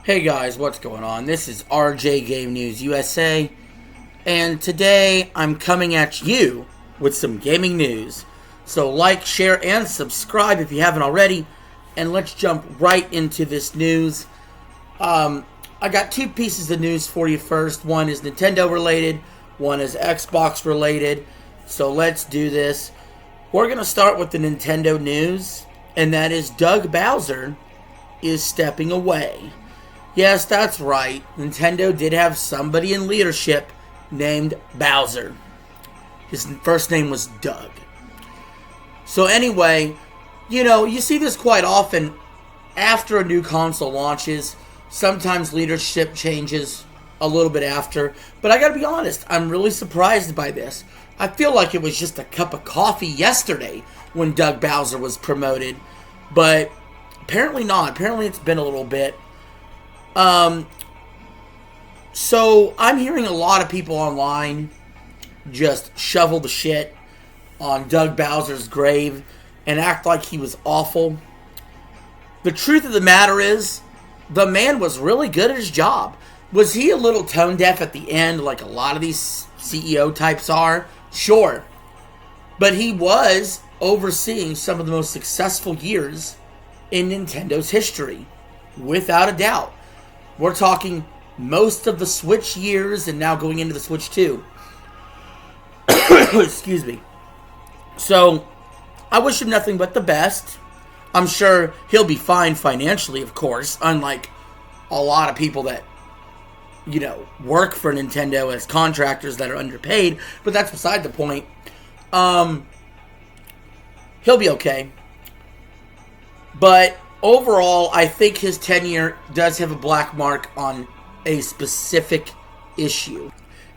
Hey guys, what's going on? This is RJ Game News USA, and today I'm coming at you with some gaming news. So like, share, and subscribe if you haven't already, and let's jump right into this news. I got two pieces of news for you first. One is Nintendo related, one is Xbox related. So let's do this. We're going to start with the Nintendo news, and that is Doug Bowser is stepping away. Yes, that's right. Nintendo did have somebody in leadership named Bowser. His first name was Doug. So anyway, you see this quite often after a new console launches. Sometimes leadership changes a little bit after. But I gotta be honest, I'm really surprised by this. I feel like it was just a cup of coffee yesterday when Doug Bowser was promoted. But apparently not. Apparently it's been a little bit. So I'm hearing a lot of people online just shovel the shit on Doug Bowser's grave and act like he was awful. The truth of the matter is, the man was really good at his job. Was he a little tone deaf at the end like a lot of these CEO types are? Sure. But he was overseeing some of the most successful years in Nintendo's history. Without a doubt. We're talking most of the Switch years and now going into the Switch 2. Excuse me. So, I wish him nothing but the best. I'm sure he'll be fine financially, of course, unlike a lot of people that, work for Nintendo as contractors that are underpaid, but that's beside the point. He'll be okay. But overall, I think his tenure does have a black mark on a specific issue.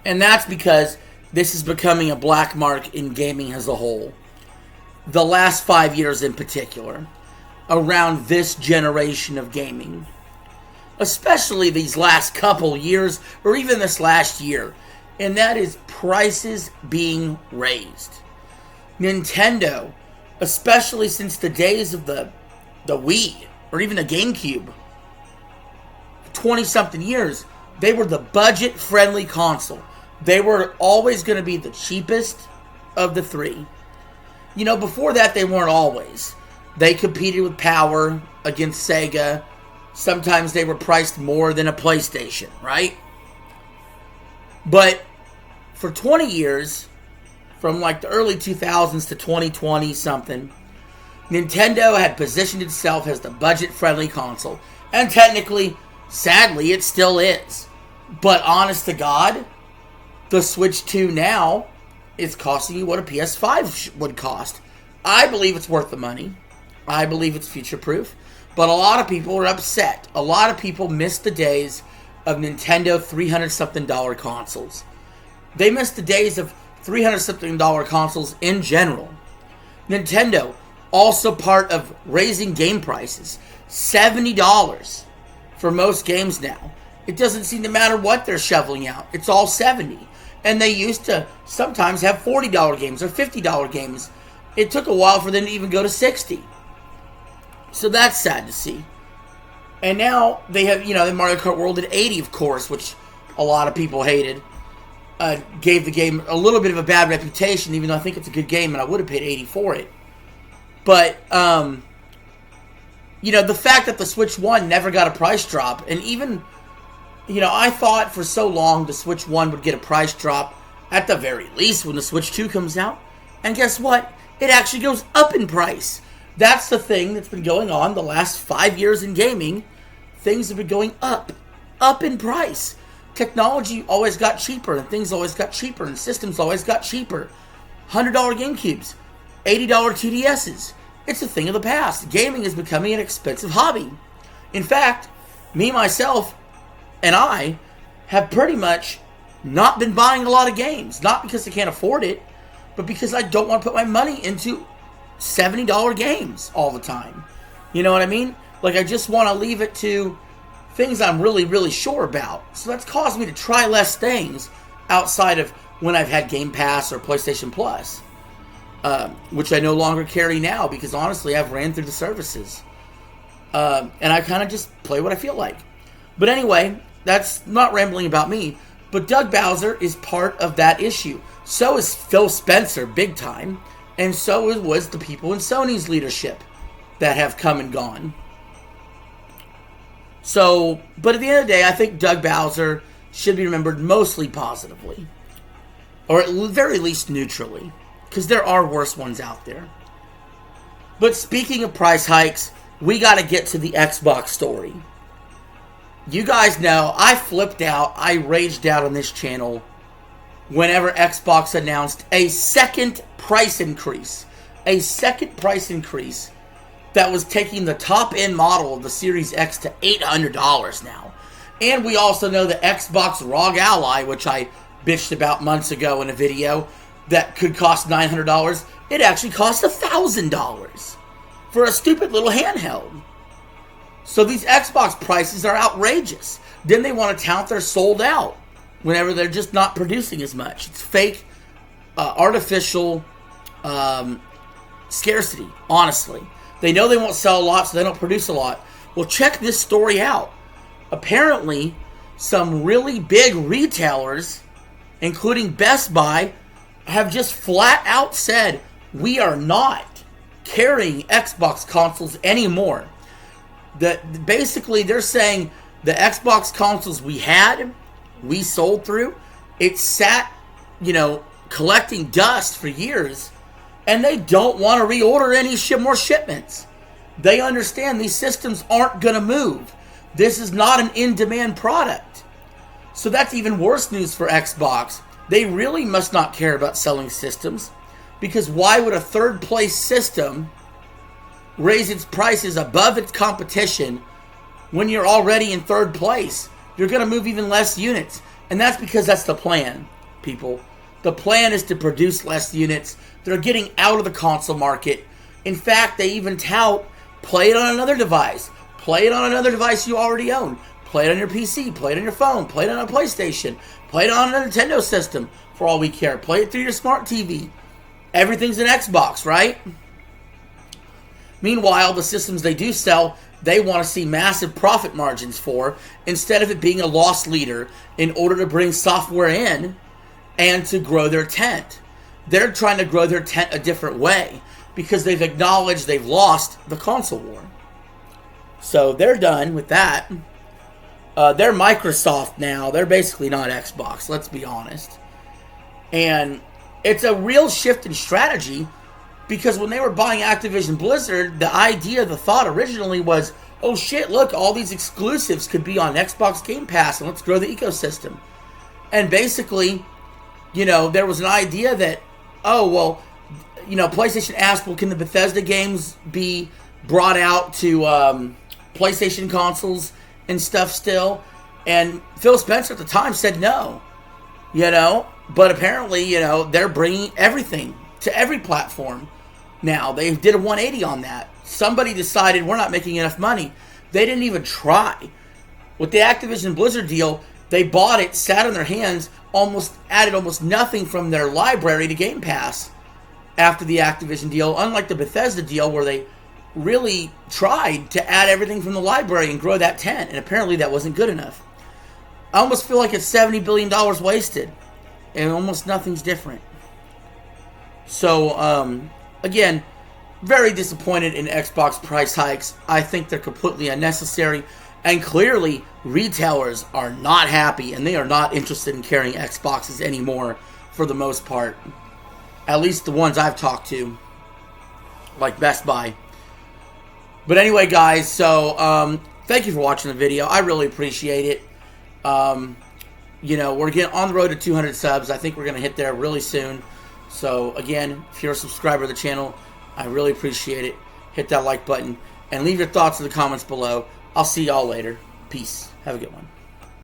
And that's because this is becoming a black mark in gaming as a whole. The last 5 years in particular, around this generation of gaming. Especially these last couple years, or even this last year. And that is prices being raised. Nintendo, especially since the days of the Wii, or even the GameCube, 20-something years, they were the budget-friendly console. They were always going to be the cheapest of the three. Before that, they weren't always. They competed with power against Sega. Sometimes they were priced more than a PlayStation, right? But for 20 years, from like the early 2000s to 2020-something, Nintendo had positioned itself as the budget-friendly console. And technically, sadly, it still is. But honest to God, the Switch 2 now is costing you what a PS5 would cost. I believe it's worth the money. I believe it's future-proof. But a lot of people are upset. A lot of people miss the days of Nintendo $300-something consoles. They miss the days of $300-something consoles in general. Nintendo, also part of raising game prices. $70 for most games now. It doesn't seem to matter what they're shoveling out. It's all $70. And they used to sometimes have $40 games or $50 games. It took a while for them to even go to $60. So that's sad to see. And now they have, the Mario Kart World at $80, of course, which a lot of people hated. Gave the game a little bit of a bad reputation, even though I think it's a good game and I would have paid $80 for it. But, the fact that the Switch 1 never got a price drop, and even, I thought for so long the Switch 1 would get a price drop at the very least when the Switch 2 comes out. And guess what? It actually goes up in price. That's the thing that's been going on the last 5 years in gaming. Things have been going up in price. Technology always got cheaper, and things always got cheaper, and systems always got cheaper. $100 GameCubes, $80 2DSs. It's a thing of the past. Gaming is becoming an expensive hobby. In fact, me, myself, and I have pretty much not been buying a lot of games. Not because I can't afford it, but because I don't want to put my money into $70 games all the time. You know what I mean? Like, I just want to leave it to things I'm really, really sure about. So that's caused me to try less things outside of when I've had Game Pass or PlayStation Plus. Which I no longer carry now because honestly I've ran through the services. And I kind of just play what I feel like. But anyway, that's not rambling about me. But Doug Bowser is part of that issue. So is Phil Spencer, big time. And so was the people in Sony's leadership that have come and gone. So, but at the end of the day, I think Doug Bowser should be remembered mostly positively. Or at the very least neutrally. Because there are worse ones out there. But speaking of price hikes, we got to get to the Xbox story. You guys know, I flipped out, I raged out on this channel whenever Xbox announced a second price increase. A second price increase that was taking the top-end model of the Series X to $800 now. And we also know the Xbox ROG Ally, which I bitched about months ago in a video, that could cost $900. It actually costs $1,000 for a stupid little handheld. So these Xbox prices are outrageous. Then they want to tout they're sold out whenever they're just not producing as much. It's fake, artificial scarcity, honestly. They know they won't sell a lot, so they don't produce a lot. Well, check this story out. Apparently, some really big retailers, including Best Buy, have just flat out said, we are not carrying Xbox consoles anymore. Basically, they're saying the Xbox consoles we sold through, it sat, collecting dust for years, and they don't want to reorder any more shipments. They understand these systems aren't going to move. This is not an in-demand product. So that's even worse news for Xbox. They really must not care about selling systems, because why would a third-place system raise its prices above its competition when you're already in third place? You're going to move even less units. And that's because that's the plan, people. The plan is to produce less units. They're getting out of the console market. In fact, they even tout, play it on another device. Play it on another device you already own. Play it on your PC. Play it on your phone. Play it on a PlayStation. Play it on a Nintendo system, for all we care. Play it through your smart TV. Everything's an Xbox, right? Meanwhile, the systems they do sell, they want to see massive profit margins for, instead of it being a loss leader in order to bring software in and to grow their tent. They're trying to grow their tent a different way because they've acknowledged they've lost the console war. So they're done with that. They're Microsoft now. They're basically not Xbox, let's be honest. And it's a real shift in strategy, because when they were buying Activision Blizzard, the idea, the thought originally was, oh shit, look, all these exclusives could be on Xbox Game Pass, and let's grow the ecosystem. And basically, there was an idea that, PlayStation asked, well, can the Bethesda games be brought out to PlayStation consoles and stuff still? And Phil Spencer at the time said no, but apparently, they're bringing everything to every platform. Now, they did a 180 on that. Somebody decided we're not making enough money. They didn't even try. With the Activision Blizzard deal, they bought it, sat on their hands, added almost nothing from their library to Game Pass after the Activision deal, unlike the Bethesda deal where they really tried to add everything from the library and grow that tent, and apparently that wasn't good enough. I almost feel like it's $70 billion wasted, and almost nothing's different. So, again, very disappointed in Xbox price hikes. I think they're completely unnecessary. And clearly, retailers are not happy, and they are not interested in carrying Xboxes anymore for the most part. At least the ones I've talked to, like Best Buy. But anyway, guys, so thank you for watching the video. I really appreciate it. We're getting on the road to 200 subs. I think we're going to hit there really soon. So, again, if you're a subscriber to the channel, I really appreciate it. Hit that like button and leave your thoughts in the comments below. I'll see y'all later. Peace. Have a good one.